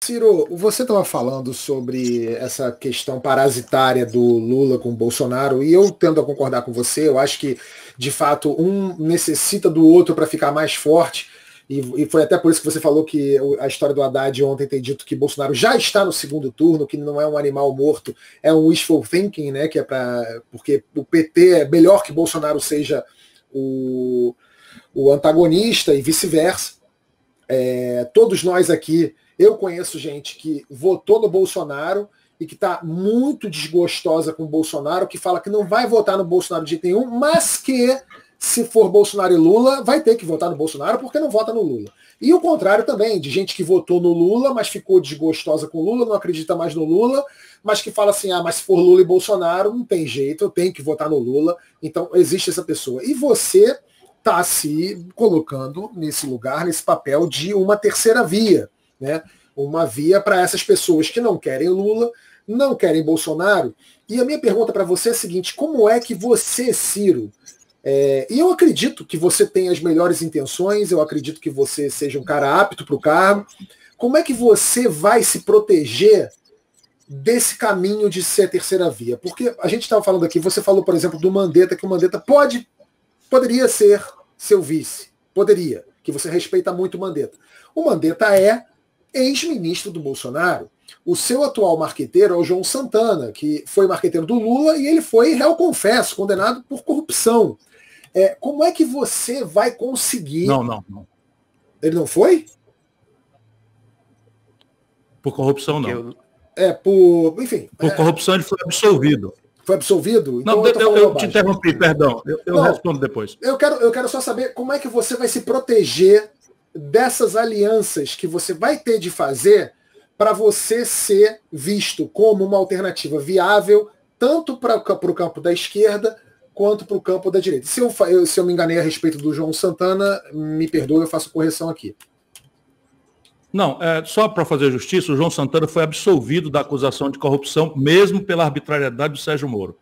Ciro, você estava falando sobre essa questão parasitária do Lula com o Bolsonaro, e eu tendo a concordar com você. Eu acho que, de fato, um necessita do outro para ficar mais forte, e foi até por isso que você falou que a história do Haddad ontem tem dito que Bolsonaro já está no segundo turno, que não é um animal morto, é um wishful thinking, né? Que é porque o PT é melhor que Bolsonaro seja o antagonista e vice-versa. Todos nós aqui, eu conheço gente que votou no Bolsonaro e que está muito desgostosa com o Bolsonaro, que fala que não vai votar no Bolsonaro de jeito nenhum, mas que, se for Bolsonaro e Lula, vai ter que votar no Bolsonaro porque não vota no Lula. E o contrário também, de gente que votou no Lula, mas ficou desgostosa com o Lula, não acredita mais no Lula, mas que fala assim, mas se for Lula e Bolsonaro, não tem jeito, eu tenho que votar no Lula. Então, existe essa pessoa. E você está se colocando nesse lugar, nesse papel de uma terceira via, né? Uma via para essas pessoas que não querem Lula, não querem Bolsonaro. E a minha pergunta para você é a seguinte: como é que você, Ciro, e eu acredito que você tem as melhores intenções, eu acredito que você seja um cara apto para o cargo, como é que você vai se proteger desse caminho de ser terceira via? Porque a gente estava falando aqui, você falou, por exemplo, do Mandetta, que o Mandetta poderia ser seu vice, poderia, que você respeita muito o Mandetta. O Mandetta é ex-ministro do Bolsonaro. O seu atual marqueteiro é o João Santana, que foi marqueteiro do Lula e ele foi réu confesso, condenado por corrupção. Como é que você vai conseguir... Não. Ele não foi? Por corrupção, não. Enfim... Por corrupção ele foi absolvido. Foi absolvido? Então, não, eu te interrompi, perdão. Eu respondo depois. Eu quero só saber como é que você vai se proteger dessas alianças que você vai ter de fazer para você ser visto como uma alternativa viável, tanto para o campo da esquerda quanto para o campo da direita. Se eu me enganei a respeito do João Santana, me perdoe, eu faço correção aqui. Não, só para fazer justiça, o João Santana foi absolvido da acusação de corrupção, mesmo pela arbitrariedade do Sérgio Moro.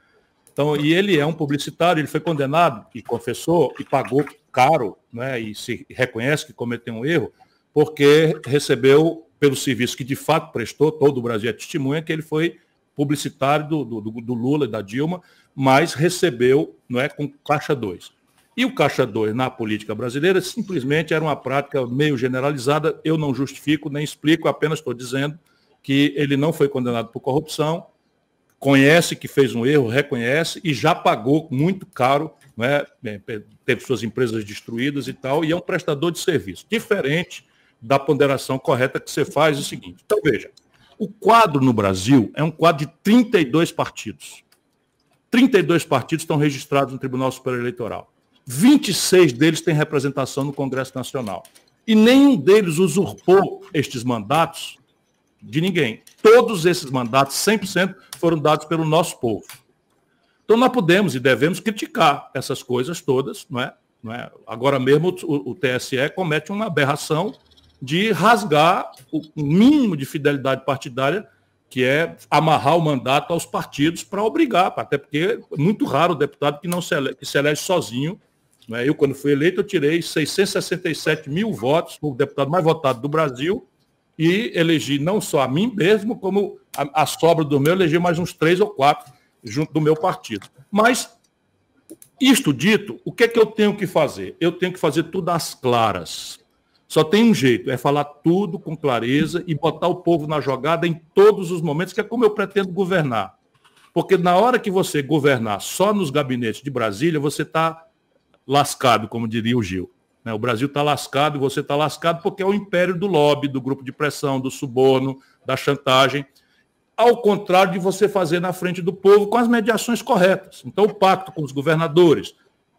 Então, e ele é um publicitário, ele foi condenado e confessou e pagou caro, né, e se reconhece que cometeu um erro, porque recebeu, pelo serviço que de fato prestou, todo o Brasil é testemunha, que ele foi publicitário do Lula e da Dilma, mas recebeu, não é, com Caixa 2. E o Caixa 2 na política brasileira simplesmente era uma prática meio generalizada. Eu não justifico nem explico, apenas estou dizendo que ele não foi condenado por corrupção, conhece que fez um erro, reconhece e já pagou muito caro, né? Teve suas empresas destruídas e tal, e é um prestador de serviço. Diferente da ponderação correta que você faz, é o seguinte. Então, veja, o quadro no Brasil é um quadro de 32 partidos. 32 partidos estão registrados no Tribunal Superior Eleitoral. 26 deles têm representação no Congresso Nacional. E nenhum deles usurpou estes mandatos de ninguém. Todos esses mandatos, 100%, foram dados pelo nosso povo. Então nós podemos e devemos criticar essas coisas todas, não é? Agora mesmo o TSE comete uma aberração de rasgar o mínimo de fidelidade partidária, que é amarrar o mandato aos partidos para obrigar, até porque é muito raro o deputado que se elege sozinho. Eu, quando fui eleito, eu tirei 667 mil votos, o deputado mais votado do Brasil, e elegi não só a mim mesmo, como a sobra do meu, elegi mais uns 3 ou 4 junto do meu partido. Mas, isto dito, o que é que eu tenho que fazer? Eu tenho que fazer tudo às claras. Só tem um jeito, é falar tudo com clareza e botar o povo na jogada em todos os momentos, que é como eu pretendo governar. Porque na hora que você governar só nos gabinetes de Brasília, você está lascado, como diria o Gil. O Brasil está lascado e você está lascado porque é o império do lobby, do grupo de pressão, do suborno, da chantagem. Ao contrário de você fazer na frente do povo com as mediações corretas. Então, o pacto com os governadores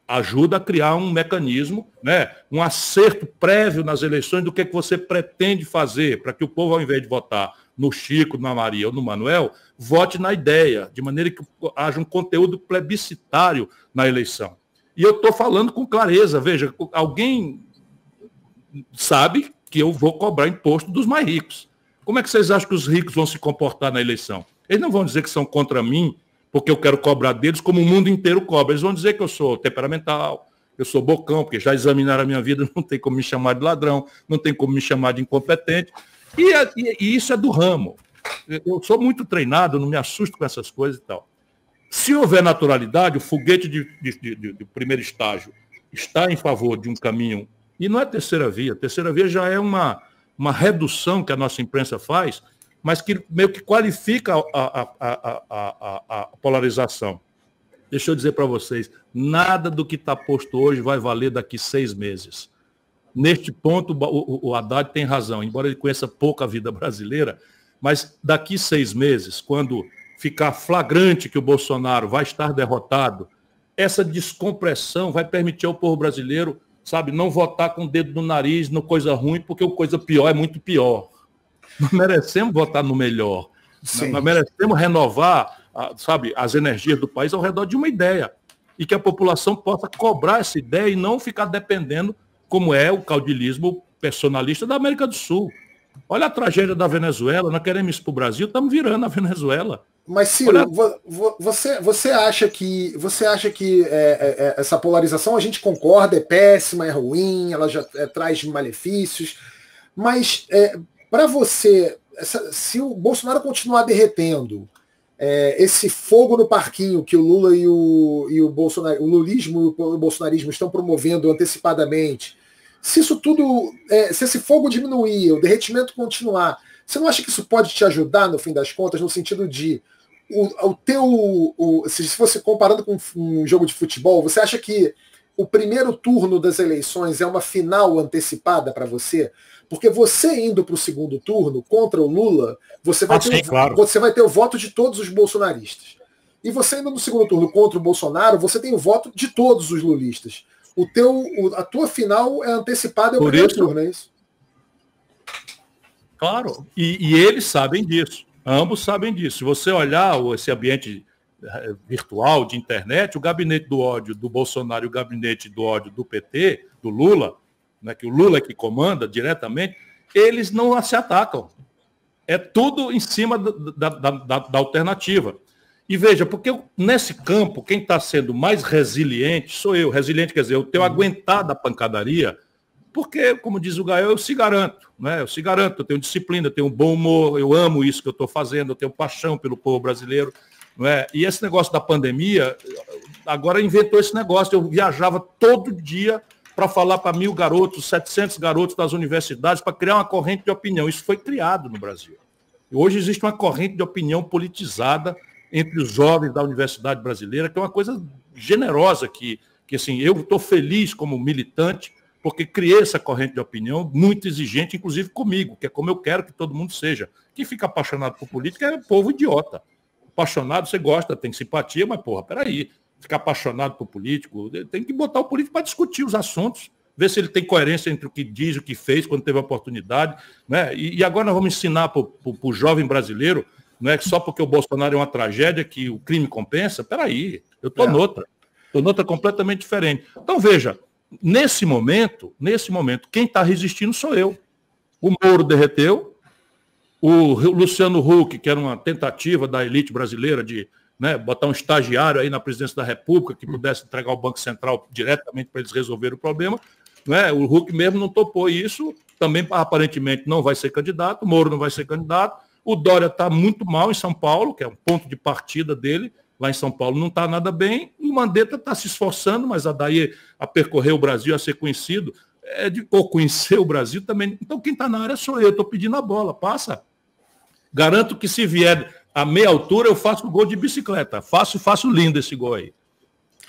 ajuda a criar um mecanismo, um acerto prévio nas eleições do que você pretende fazer, para que o povo, ao invés de votar no Chico, na Maria ou no Manuel, vote na ideia, de maneira que haja um conteúdo plebiscitário na eleição. E eu estou falando com clareza, veja, alguém sabe que eu vou cobrar imposto dos mais ricos. Como é que vocês acham que os ricos vão se comportar na eleição? Eles não vão dizer que são contra mim, porque eu quero cobrar deles como o mundo inteiro cobra. Eles vão dizer que eu sou temperamental, eu sou bocão, porque já examinaram a minha vida, não tem como me chamar de ladrão, não tem como me chamar de incompetente. E isso é do ramo. Eu sou muito treinado, não me assusto com essas coisas e tal. Se houver naturalidade, o foguete de primeiro estágio está em favor de um caminho, e não é terceira via. Terceira via já é uma redução que a nossa imprensa faz, mas que meio que qualifica a polarização. Deixa eu dizer para vocês, nada do que está posto hoje vai valer daqui 6 meses. Neste ponto, o Haddad tem razão, embora ele conheça pouco a vida brasileira, mas daqui 6 meses, quando ficar flagrante que o Bolsonaro vai estar derrotado, essa descompressão vai permitir ao povo brasileiro, sabe, não votar com o dedo no nariz, no coisa ruim, porque o coisa pior é muito pior. Nós merecemos votar no melhor. Sim. Nós merecemos renovar, sabe, as energias do país ao redor de uma ideia. E que a população possa cobrar essa ideia e não ficar dependendo, como é o caudilismo personalista da América do Sul. Olha a tragédia da Venezuela, nós queremos isso para o Brasil, estamos virando a Venezuela. Mas, Ciro, você acha que essa polarização, a gente concorda, é péssima, é ruim, ela já traz malefícios, mas para você, se o Bolsonaro continuar derretendo esse fogo no parquinho que o Lula e o Bolsonaro, o lulismo e o bolsonarismo estão promovendo antecipadamente, se isso tudo, se esse fogo diminuir, o derretimento continuar, você não acha que isso pode te ajudar, no fim das contas, no sentido de se fosse comparando com um jogo de futebol, você acha que o primeiro turno das eleições é uma final antecipada para você? Porque você indo para o segundo turno contra o Lula, você vai ter o voto de todos os bolsonaristas. E você indo no segundo turno contra o Bolsonaro, você tem o voto de todos os lulistas. A tua final é antecipada ao primeiro turno, é isso? Claro, e eles sabem disso. Ambos sabem disso. Se você olhar esse ambiente virtual de internet, o gabinete do ódio do Bolsonaro e o gabinete do ódio do PT, do Lula, né, que o Lula é que comanda diretamente, eles não se atacam. É tudo em cima da alternativa. E veja, porque nesse campo, quem está sendo mais resiliente sou eu. Resiliente quer dizer, eu tenho aguentado a pancadaria, porque, como diz o Gael, eu se garanto, né? Eu se garanto, eu tenho disciplina, eu tenho bom humor, eu amo isso que eu estou fazendo, eu tenho paixão pelo povo brasileiro. Não é? E esse negócio da pandemia, agora inventou esse negócio. Eu viajava todo dia para falar para 1.000 garotos, 700 garotos das universidades, para criar uma corrente de opinião. Isso foi criado no Brasil. Hoje existe uma corrente de opinião politizada entre os jovens da universidade brasileira, que é uma coisa generosa, que assim, eu estou feliz como militante, porque criei essa corrente de opinião muito exigente, inclusive comigo, que é como eu quero que todo mundo seja. Quem fica apaixonado por política é povo idiota. Apaixonado, você gosta, tem simpatia, mas, porra, peraí, ficar apaixonado por político, tem que botar o político para discutir os assuntos, ver se ele tem coerência entre o que diz e o que fez quando teve a oportunidade. Né? E agora nós vamos ensinar para o jovem brasileiro, não é só porque o Bolsonaro é uma tragédia que o crime compensa. Peraí, eu estou noutra completamente diferente. Então, veja, nesse momento, quem está resistindo sou eu. O Moro derreteu, o Luciano Huck, que era uma tentativa da elite brasileira de botar um estagiário aí na presidência da República que pudesse entregar o Banco Central diretamente para eles resolverem o problema. O Huck mesmo não topou isso, também aparentemente não vai ser candidato, o Moro não vai ser candidato, o Dória está muito mal em São Paulo, que é um ponto de partida dele, lá em São Paulo não está nada bem, e o Mandetta está se esforçando, mas daí a percorrer o Brasil, a ser conhecido, ou conhecer o Brasil também. Então quem está na área sou eu, estou pedindo a bola, passa. Garanto que se vier a meia altura, eu faço o gol de bicicleta. Faço lindo esse gol aí.